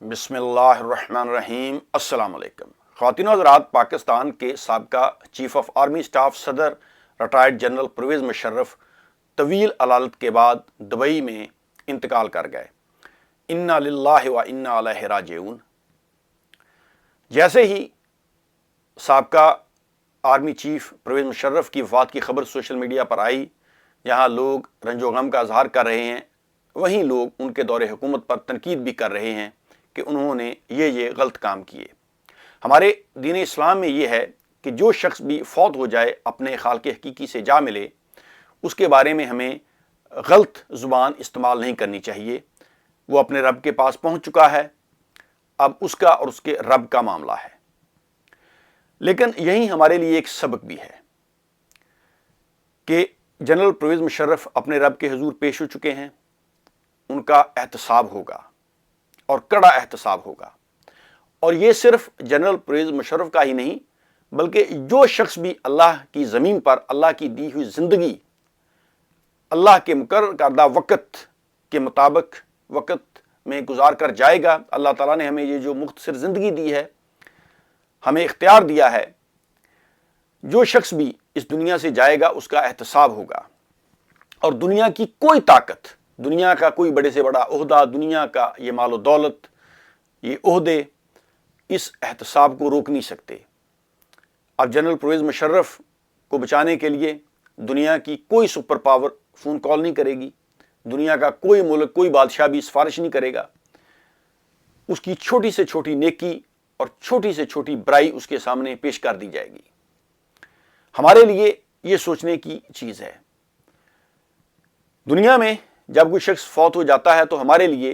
بسم اللہ الرحمن الرحیم۔ السلام علیکم خواتین و حضرات، پاکستان کے سابقہ چیف آف آرمی اسٹاف صدر ریٹائرڈ جنرل پرویز مشرف طویل علالت کے بعد دبئی میں انتقال کر گئے۔ انا للہ و انا الیہ راجعون۔ جیسے ہی سابقہ آرمی چیف پرویز مشرف کی وفات کی خبر سوشل میڈیا پر آئی، یہاں لوگ رنج و غم کا اظہار کر رہے ہیں، وہیں لوگ ان کے دور حکومت پر تنقید بھی کر رہے ہیں کہ انہوں نے یہ غلط کام کیے۔ ہمارے دین اسلام میں یہ ہے کہ جو شخص بھی فوت ہو جائے اپنے خالق حقیقی سے جا ملے، اس کے بارے میں ہمیں غلط زبان استعمال نہیں کرنی چاہیے۔ وہ اپنے رب کے پاس پہنچ چکا ہے، اب اس کا اور اس کے رب کا معاملہ ہے۔ لیکن یہی ہمارے لیے ایک سبق بھی ہے کہ جنرل پرویز مشرف اپنے رب کے حضور پیش ہو چکے ہیں، ان کا احتساب ہوگا اور کڑا احتساب ہوگا۔ اور یہ صرف جنرل پرویز مشرف کا ہی نہیں، بلکہ جو شخص بھی اللہ کی زمین پر اللہ کی دی ہوئی زندگی اللہ کے مقرر کردہ وقت کے مطابق وقت میں گزار کر جائے گا، اللہ تعالیٰ نے ہمیں یہ جو مختصر زندگی دی ہے، ہمیں اختیار دیا ہے، جو شخص بھی اس دنیا سے جائے گا اس کا احتساب ہوگا۔ اور دنیا کی کوئی طاقت، دنیا کا کوئی بڑے سے بڑا عہدہ، دنیا کا یہ مال و دولت، یہ عہدے اس احتساب کو روک نہیں سکتے۔ اب جنرل پرویز مشرف کو بچانے کے لیے دنیا کی کوئی سپر پاور فون کال نہیں کرے گی، دنیا کا کوئی ملک، کوئی بادشاہ بھی سفارش نہیں کرے گا۔ اس کی چھوٹی سے چھوٹی نیکی اور چھوٹی سے چھوٹی برائی اس کے سامنے پیش کر دی جائے گی۔ ہمارے لیے یہ سوچنے کی چیز ہے، دنیا میں جب کوئی شخص فوت ہو جاتا ہے تو ہمارے لیے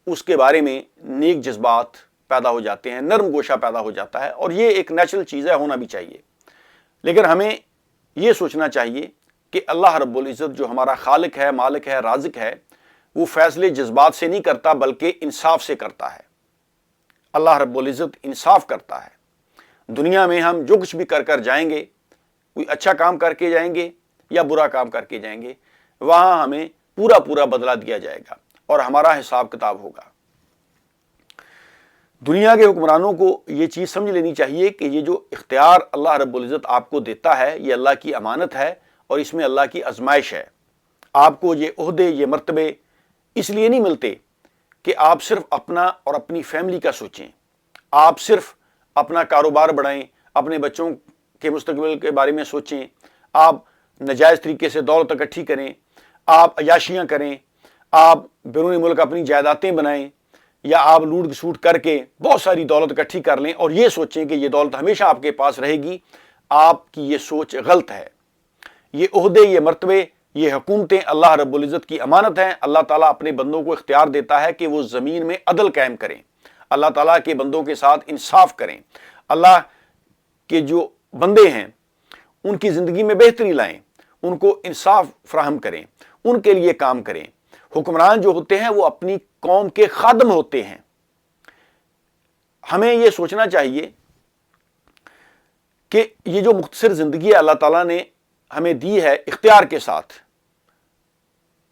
اس کے بارے میں نیک جذبات پیدا ہو جاتے ہیں، نرم گوشہ پیدا ہو جاتا ہے، اور یہ ایک نیچرل چیز ہے، ہونا بھی چاہیے۔ لیکن ہمیں یہ سوچنا چاہیے کہ اللہ رب العزت جو ہمارا خالق ہے، مالک ہے، رازق ہے، وہ فیصلے جذبات سے نہیں کرتا بلکہ انصاف سے کرتا ہے۔ اللہ رب العزت انصاف کرتا ہے۔ دنیا میں ہم جو کچھ بھی کر جائیں گے، کوئی اچھا کام کر کے جائیں گے یا برا کام کر کے جائیں گے، وہاں ہمیں پورا بدلہ دیا جائے گا اور ہمارا حساب کتاب ہوگا۔ دنیا کے حکمرانوں کو یہ چیز سمجھ لینی چاہیے کہ یہ جو اختیار اللہ رب العزت آپ کو دیتا ہے، یہ اللہ کی امانت ہے اور اس میں اللہ کی آزمائش ہے۔ آپ کو یہ عہدے، یہ مرتبے اس لیے نہیں ملتے کہ آپ صرف اپنا اور اپنی فیملی کا سوچیں، آپ صرف اپنا کاروبار بڑھائیں، اپنے بچوں کے مستقبل کے بارے میں سوچیں، آپ ناجائز طریقے سے دولت اکٹھی کریں، آپ عیاشیاں کریں، آپ بیرونی ملک اپنی جائیدادیں بنائیں، یا آپ لوٹ کھسوٹ کر کے بہت ساری دولت اکٹھی کر لیں اور یہ سوچیں کہ یہ دولت ہمیشہ آپ کے پاس رہے گی۔ آپ کی یہ سوچ غلط ہے۔ یہ عہدے، یہ مرتبے، یہ حکومتیں اللہ رب العزت کی امانت ہیں۔ اللہ تعالیٰ اپنے بندوں کو اختیار دیتا ہے کہ وہ زمین میں عدل قائم کریں، اللہ تعالیٰ کے بندوں کے ساتھ انصاف کریں، اللہ کے جو بندے ہیں ان کی زندگی میں بہتری لائیں، ان کو انصاف فراہم کریں، ان کے لیے کام کریں۔ حکمران جو ہوتے ہیں وہ اپنی قوم کے خادم ہوتے ہیں۔ ہمیں یہ سوچنا چاہیے کہ یہ جو مختصر زندگی اللہ تعالیٰ نے ہمیں دی ہے اختیار کے ساتھ،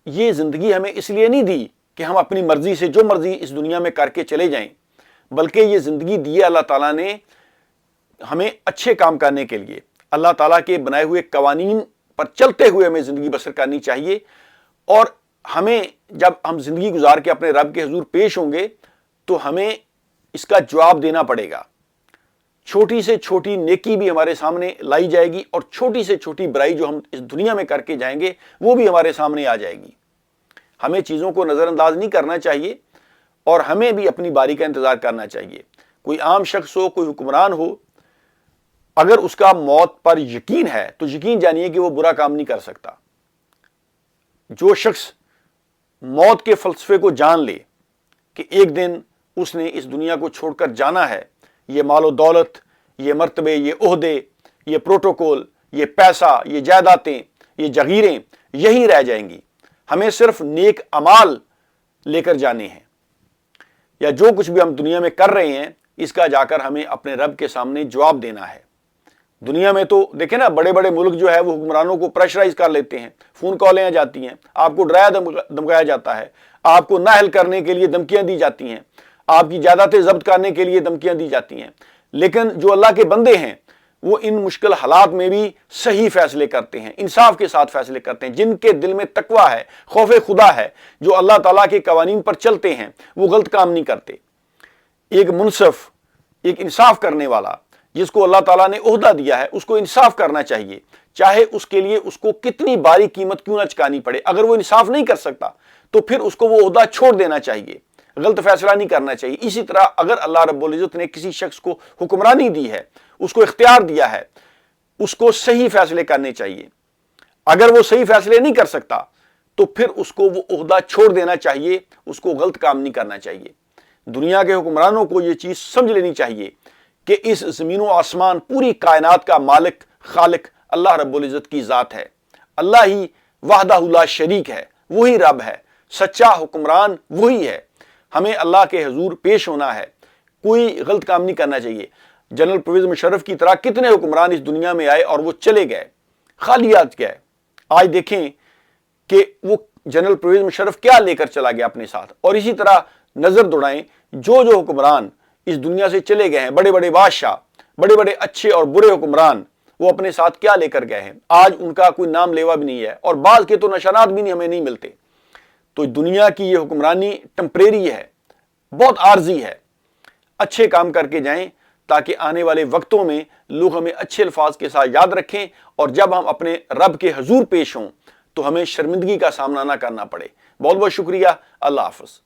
یہ زندگی ہمیں اس لیے نہیں دی کہ ہم اپنی مرضی سے جو مرضی اس دنیا میں کر کے چلے جائیں، بلکہ یہ زندگی دی ہے اللہ تعالیٰ نے ہمیں اچھے کام کرنے کے لیے۔ اللہ تعالیٰ کے بنائے ہوئے قوانین پر چلتے ہوئے ہمیں زندگی بسر کرنی چاہیے، اور ہمیں جب ہم زندگی گزار کے اپنے رب کے حضور پیش ہوں گے تو ہمیں اس کا جواب دینا پڑے گا۔ چھوٹی سے چھوٹی نیکی بھی ہمارے سامنے لائی جائے گی اور چھوٹی سے چھوٹی برائی جو ہم اس دنیا میں کر کے جائیں گے وہ بھی ہمارے سامنے آ جائے گی۔ ہمیں چیزوں کو نظر انداز نہیں کرنا چاہیے اور ہمیں بھی اپنی باری کا انتظار کرنا چاہیے۔ کوئی عام شخص ہو، کوئی حکمران ہو، اگر اس کا موت پر یقین ہے تو یقین جانیے کہ وہ برا کام نہیں کر سکتا۔ جو شخص موت کے فلسفے کو جان لے کہ ایک دن اس نے اس دنیا کو چھوڑ کر جانا ہے، یہ مال و دولت، یہ مرتبے، یہ عہدے، یہ پروٹوکول، یہ پیسہ، یہ جائیدادیں، یہ جگیریں یہی رہ جائیں گی۔ ہمیں صرف نیک اعمال لے کر جانے ہیں، یا جو کچھ بھی ہم دنیا میں کر رہے ہیں اس کا جا کر ہمیں اپنے رب کے سامنے جواب دینا ہے۔ دنیا میں تو دیکھیں نا، بڑے بڑے ملک جو ہے وہ حکمرانوں کو پریشرائز کر لیتے ہیں، فون کالیں جاتی ہیں، آپ کو ڈرایا دھمکایا جاتا ہے، آپ کو نااہل کرنے کے لیے دھمکیاں دی جاتی ہیں، آپ کی جائیدادیں ضبط کرنے کے لیے دھمکیاں دی جاتی ہیں، لیکن جو اللہ کے بندے ہیں وہ ان مشکل حالات میں بھی صحیح فیصلے کرتے ہیں، انصاف کے ساتھ فیصلے کرتے ہیں، جن کے دل میں تقویٰ ہے، خوف خدا ہے، جو اللہ تعالیٰ کے قوانین پر چلتے ہیں، وہ غلط کام نہیں کرتے۔ ایک منصف، ایک انصاف کرنے والا جس کو اللہ تعالیٰ نے عہدہ دیا ہے، اس کو انصاف کرنا چاہیے، چاہے اس کے لیے اس کو کتنی باری قیمت کیوں نہ چکانی پڑے۔ اگر وہ انصاف نہیں کر سکتا تو پھر اس کو وہ عہدہ چھوڑ دینا چاہیے، غلط فیصلہ نہیں کرنا چاہیے۔ اسی طرح اگر اللہ رب العزت نے کسی شخص کو حکمرانی دی ہے، اس کو اختیار دیا ہے، اس کو صحیح فیصلے کرنے چاہیے۔ اگر وہ صحیح فیصلے نہیں کر سکتا تو پھر اس کو وہ عہدہ چھوڑ دینا چاہیے، اس کو غلط کام نہیں کرنا چاہیے۔ دنیا کے حکمرانوں کو یہ چیز سمجھ لینی چاہیے کہ اس زمین و آسمان، پوری کائنات کا مالک، خالق اللہ رب العزت کی ذات ہے۔ اللہ ہی وحدہ لا شریک ہے، وہی رب ہے، سچا حکمران وہی ہے۔ ہمیں اللہ کے حضور پیش ہونا ہے، کوئی غلط کام نہیں کرنا چاہیے۔ جنرل پرویز مشرف کی طرح کتنے حکمران اس دنیا میں آئے اور وہ چلے گئے، خالیات گئے۔ آج دیکھیں کہ وہ جنرل پرویز مشرف کیا لے کر چلا گیا اپنے ساتھ، اور اسی طرح نظر دوڑائیں جو حکمران اس دنیا سے چلے گئے ہیں، بڑے بڑے بادشاہ، بڑے بڑے اچھے اور برے حکمران، وہ اپنے ساتھ کیا لے کر گئے ہیں۔ آج ان کا کوئی نام لیوا بھی نہیں ہے، اور بعض کے تو نشانات بھی ہمیں نہیں ملتے۔ تو دنیا کی یہ حکمرانی ٹمپریری ہے، بہت عارضی ہے۔ اچھے کام کر کے جائیں تاکہ آنے والے وقتوں میں لوگ ہمیں اچھے الفاظ کے ساتھ یاد رکھیں، اور جب ہم اپنے رب کے حضور پیش ہوں تو ہمیں شرمندگی کا سامنا نہ کرنا پڑے۔ بہت بہت شکریہ، اللہ حافظ۔